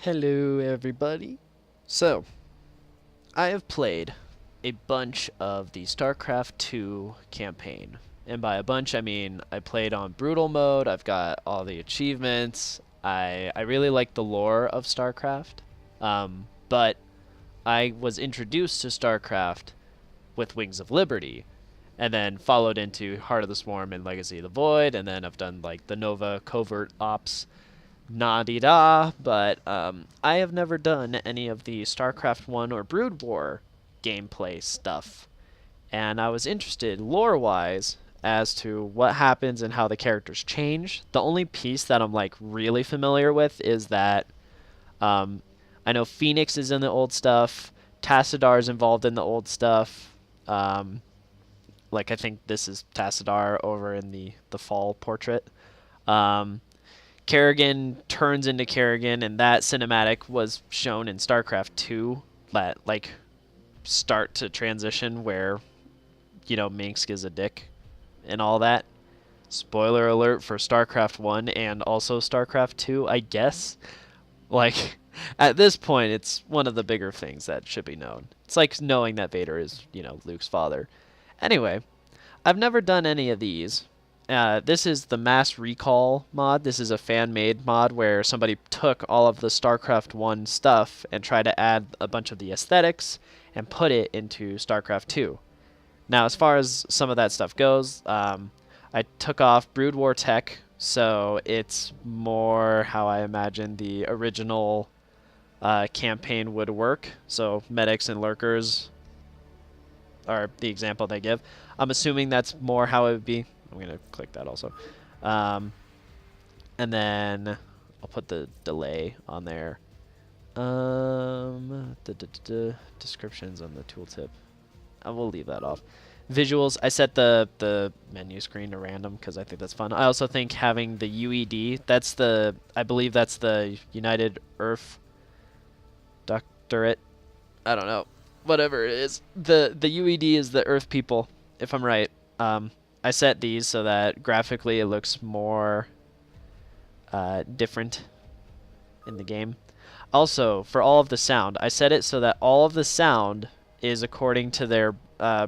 Hello, everybody. So, I have played a bunch of the StarCraft 2 campaign. And by a bunch, I mean I played on brutal mode, I've got all the achievements, I really like the lore of StarCraft. But I was introduced to StarCraft with Wings of Liberty, and then followed into Heart of the Swarm and Legacy of the Void, and then I've done like the Nova Covert Ops nah-de-da, but I have never done any of the StarCraft 1 or Brood War gameplay stuff. And I was interested, lore-wise, as to what happens and how the characters change. The only piece that I'm like really familiar with is that um, I know Phoenix is in the old stuff, Tassadar is involved in the old stuff. Like I think this is Tassadar over in the fall portrait. Um, Kerrigan turns into Kerrigan, and that cinematic was shown in StarCraft 2, that like start to transition where Minsk is a dick and all that. Spoiler alert for StarCraft 1 and also StarCraft 2, I guess. Like at this point, it's one of the bigger things that should be known. It's like knowing that Vader is, Luke's father. Anyway, I've never done any of these. This is the Mass Recall mod. This is a fan-made mod where somebody took all of the StarCraft 1 stuff and tried to add a bunch of the aesthetics and put it into StarCraft 2. Now, as far as some of that stuff goes, I took off Brood War tech, so it's more how I imagine the original campaign would work. So medics and lurkers are the example they give. I'm assuming that's more how it would be. I'm going to click that also. And then I'll put the delay on there. Descriptions on the tooltip. I will leave that off. Visuals, I set the menu screen to random because I think that's fun. I also think having the UED, I believe that's the United Earth Doctorate. I don't know. Whatever it is. The UED is the Earth people, if I'm right. I set these so that graphically it looks more different in the game. Also, for all of the sound, I set it so that all of the sound is according to their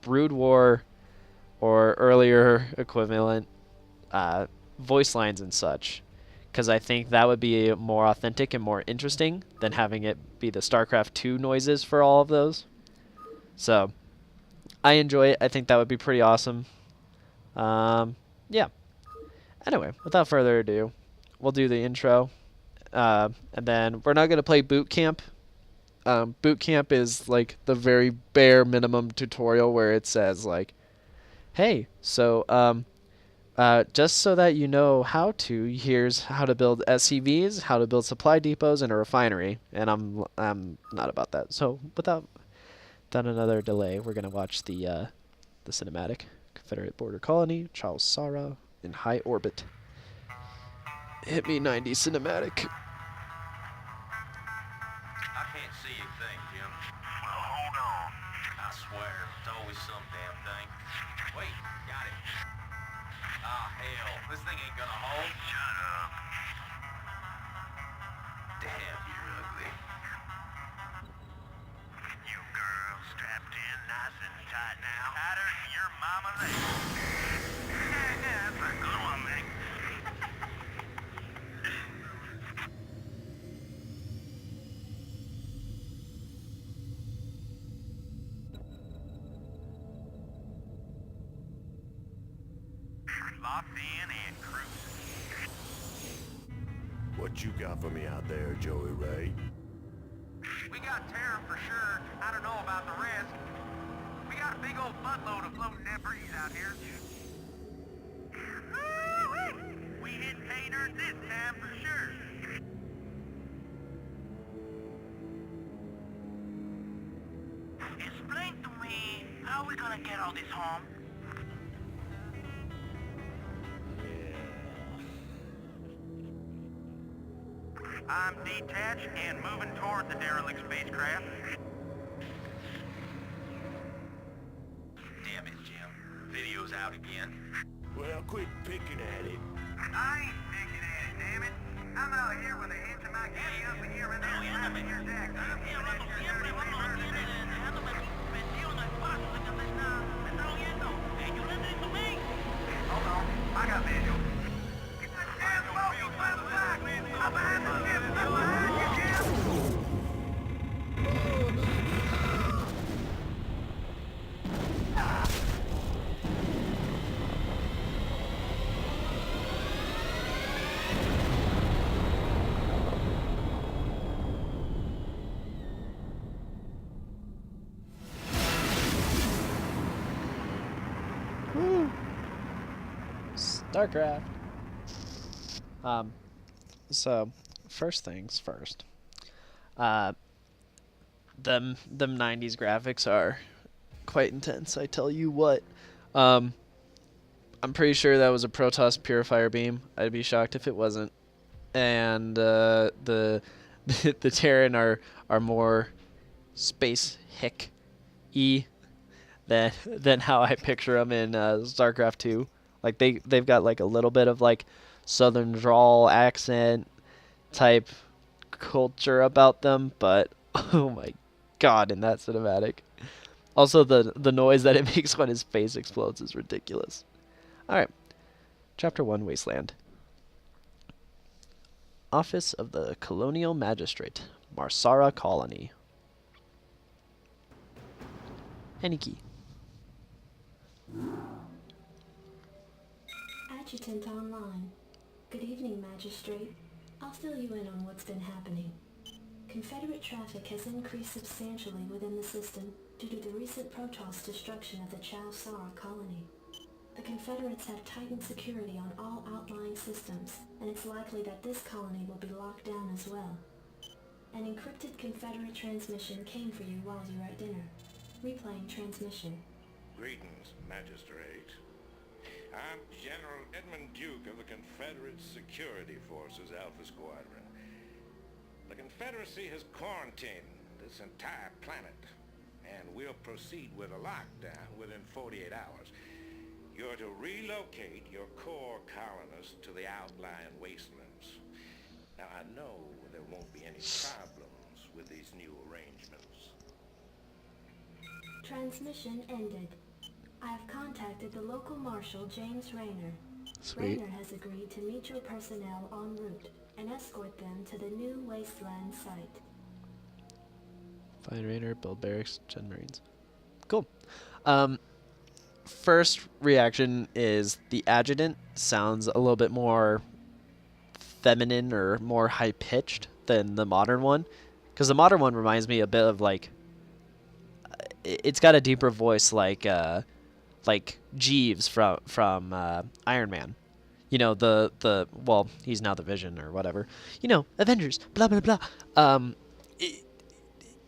Brood War or earlier equivalent voice lines and such, because I think that would be more authentic and more interesting than having it be the StarCraft 2 noises for all of those. So, I enjoy it. I think that would be pretty awesome. Yeah. Anyway, without further ado, we'll do the intro. And then we're not going to play Boot Camp. Boot Camp is like the very bare minimum tutorial where it says like, hey, so just so that you know here's how to build SCVs, how to build supply depots, and a refinery. And I'm not about that. So without another delay, we're gonna watch the cinematic. Confederate border colony, Charles Sara in high orbit. Hit me 90 cinematic. I can't see a thing, Jim. Well, hold on. I swear, it's always some damn thing. Wait, got it. Ah, hell. This thing ain't gonna hold. Shut up. Damn, you're ugly. You girls strapped in nice and tight now. Tighter than your mama leg. That's a good one, Mick. Locked in and cruising. What you got for me out there, Joey Ray? We got terror for sure. I don't know about the rest. We got a big old buttload of floating debris out here. We hit pay dirt this time for sure. Explain to me how we gonna get all this home. I'm detached and moving toward the derelict spacecraft. Damn it, Jim. Video's out again. Well, quit picking at it. I ain't picking at it, damn it. I'm out here with a handsome Mac up in here with that Woo! StarCraft. So first things first. Them 90s graphics are quite intense, I tell you what. I'm pretty sure that was a Protoss purifier beam. I'd be shocked if it wasn't. And the the Terran are more space hick than how I picture them in StarCraft 2. Like they've got like a little bit of like southern drawl accent type culture about them, but oh my god, in that cinematic. Also the noise that it makes when his face explodes is ridiculous. All right. Chapter 1, Wasteland. Office of the Colonial Magistrate, Marsara Colony. Any key. Adjutant online. Good evening, Magistrate. I'll fill you in on what's been happening. Confederate traffic has increased substantially within the system due to the recent Protoss destruction of the Sara colony. The Confederates have tightened security on all outlying systems, and it's likely that this colony will be locked down as well. An encrypted Confederate transmission came for you while you were at dinner. Replaying transmission. Greetings, Magistrate. I'm General Edmund Duke of the Confederate Security Forces Alpha Squadron. The Confederacy has quarantined this entire planet, and we'll proceed with a lockdown within 48 hours. You're to relocate your core colonists to the outlying wastelands. Now, I know there won't be any problems with these new arrangements. Transmission ended. I have contacted the local marshal, James Rayner. Sweet. Rayner has agreed to meet your personnel en route and escort them to the new wasteland site. Find Rainer, build barracks, Gen Marines. Cool. First reaction is the adjutant sounds a little bit more feminine or more high pitched than the modern one, because the modern one reminds me a bit of like it's got a deeper voice like Jeeves from Iron Man. You know, the well, he's now the Vision or whatever. You know, Avengers, blah blah blah.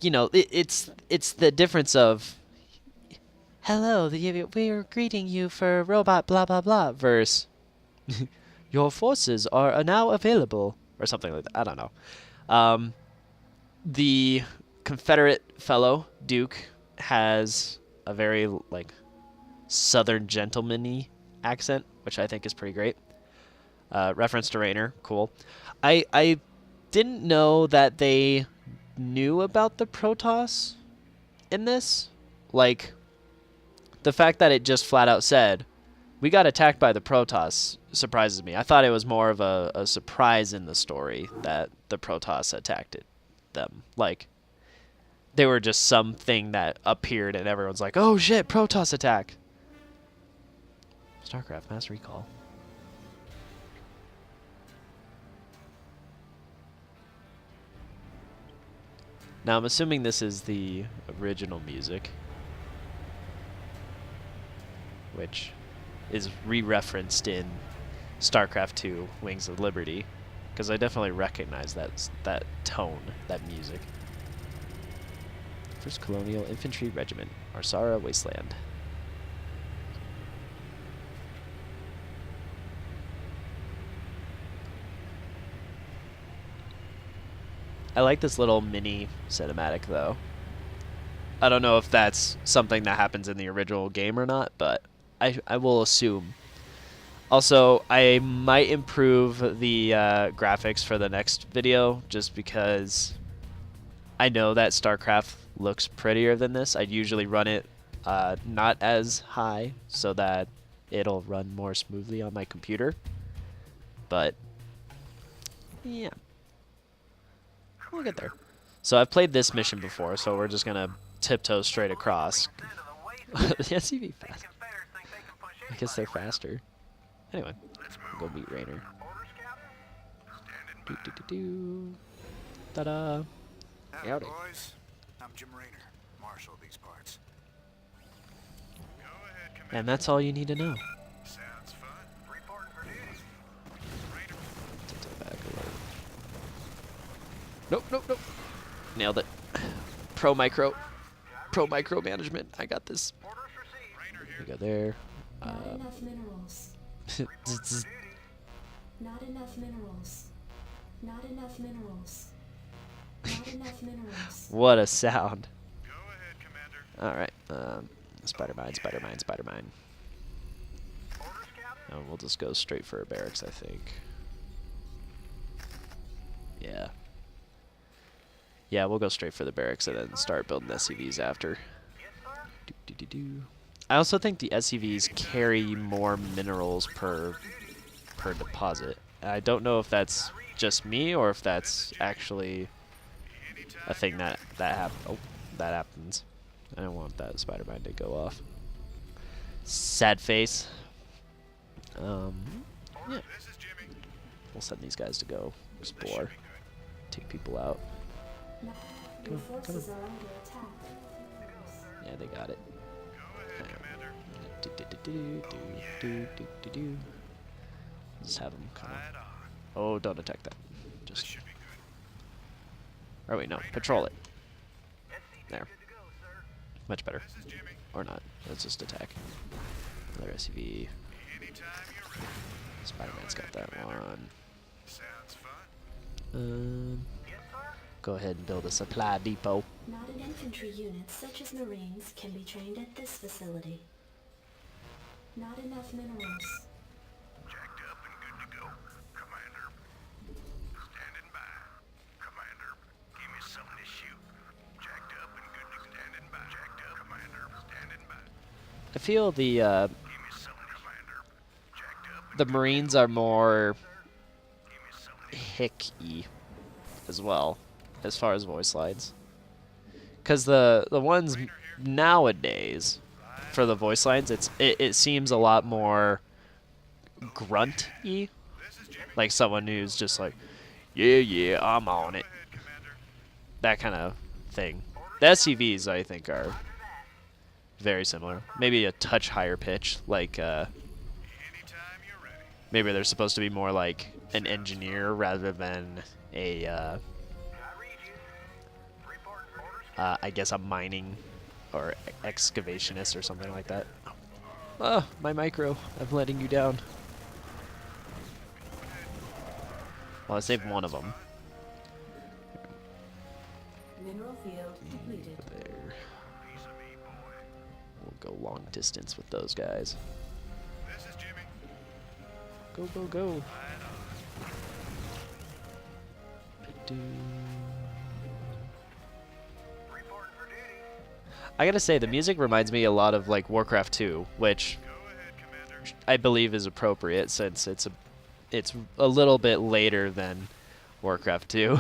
It's the difference of hello, we're greeting you for robot blah blah blah versus your forces are now available or something like that. I don't know. The Confederate fellow Duke has a very like southern gentleman-y accent, which I think is pretty great. Reference to Rainer, cool. I didn't know that they knew about the Protoss in this. Like, the fact that it just flat out said, we got attacked by the Protoss surprises me. I thought it was more of a surprise in the story that the Protoss attacked them. Like, they were just something that appeared and everyone's like, oh shit, Protoss attack. StarCraft Mass Recall. Now I'm assuming this is the original music, which is re-referenced in StarCraft 2 Wings of Liberty, because I definitely recognize that tone, that music. 1st Colonial Infantry Regiment, Marsara Wasteland. I like this little mini cinematic, though. I don't know if that's something that happens in the original game or not, but I will assume. Also, I might improve the graphics for the next video, just because I know that StarCraft looks prettier than this. I'd usually run it not as high so that it'll run more smoothly on my computer. But yeah, we'll get there. So I've played this mission before, so we're just gonna tiptoe straight across. The SCV fast. I guess they're faster. Anyway, we'll go meet Raynor. Do do do do. Ta-da! Howdy. Boys, I'm Jim Raynor, marshal of these parts. And that's all you need to know. Sounds fun. Reporting for duty. Take that back a little. Nope, nope, nope. Nailed it. Pro micro management. I got this. We go there. Not enough minerals. Not enough minerals. Not enough minerals. Not enough minerals. What a sound. Go ahead, Commander. All right. Spider mine. And we'll just go straight for a barracks, I think. Yeah. Yeah, we'll go straight for the barracks and then start building SCVs after. I also think the SCVs carry more minerals per deposit. I don't know if that's just me or if that's actually a thing that happens. I don't want that spider mine to go off. Sad face. Yeah. We'll send these guys to go explore, take people out. Your forces are under attack. Yeah, they got it. Just have them come on. Oh, don't attack that. Just. Oh wait, no. Patrol it. There. Much better. Or not. Let's just attack. Another SCV. Spider-Man's got that one. Go ahead and build a supply depot. Not an infantry unit such as Marines can be trained at this facility. Not enough minerals. Jacked up and good to go, Commander. Standing by. Commander, give me something to shoot. Jacked up and good to standing by. Jacked up, Commander. Standing by. I feel Give me something, Commander. Jacked up. the Marines are more Give me something. hick-y as well, as far as voice lines. Because the ones nowadays, for the voice lines, it seems a lot more grunt-y. Like someone who's just like, yeah, I'm on it. That kind of thing. The SCVs, I think, are very similar. Maybe a touch higher pitch, like maybe they're supposed to be more like an engineer rather than a I guess a mining or excavationist or something like that. Oh, my micro. I'm letting you down. Well, I saved one of them. Mineral field depleted. There. We'll go long distance with those guys. Go, go, go. I gotta say, the music reminds me a lot of like Warcraft 2, which I believe is appropriate since it's a little bit later than Warcraft 2.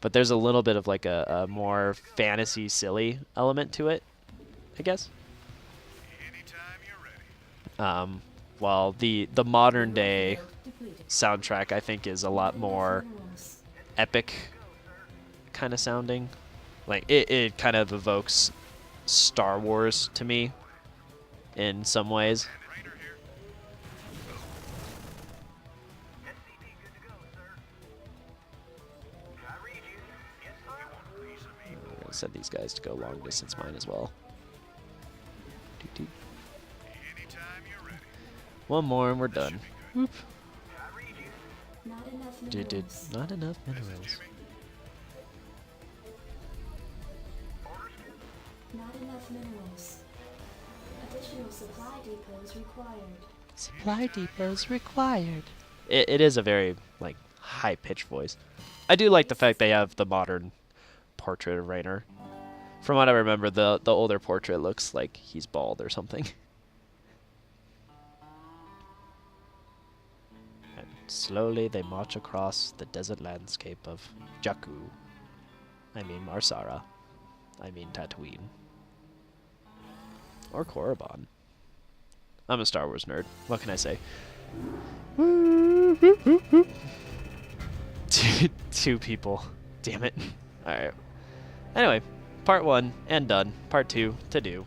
But there's a little bit of like a more fantasy silly element to it, I guess. While the modern day soundtrack, I think, is a lot more epic kind of sounding. Like it kind of evokes Star Wars to me in some ways. I'm gonna send these guys to go long distance mine as well. Doot, doot. One more and we're done. Whoop. Not enough Did minerals. not enough minerals. Not enough minerals. Additional supply depots required. Supply depots required. It is a very like high pitched voice. I do like the fact they have the modern portrait of Raynor. From what I remember, the older portrait looks like he's bald or something. And slowly they march across the desert landscape of Jakku. I mean Marsara. I mean Tatooine. Or Korriban. I'm a Star Wars nerd. What can I say? Two people. Damn it. Alright. Anyway, part 1 and done. Part 2 to do.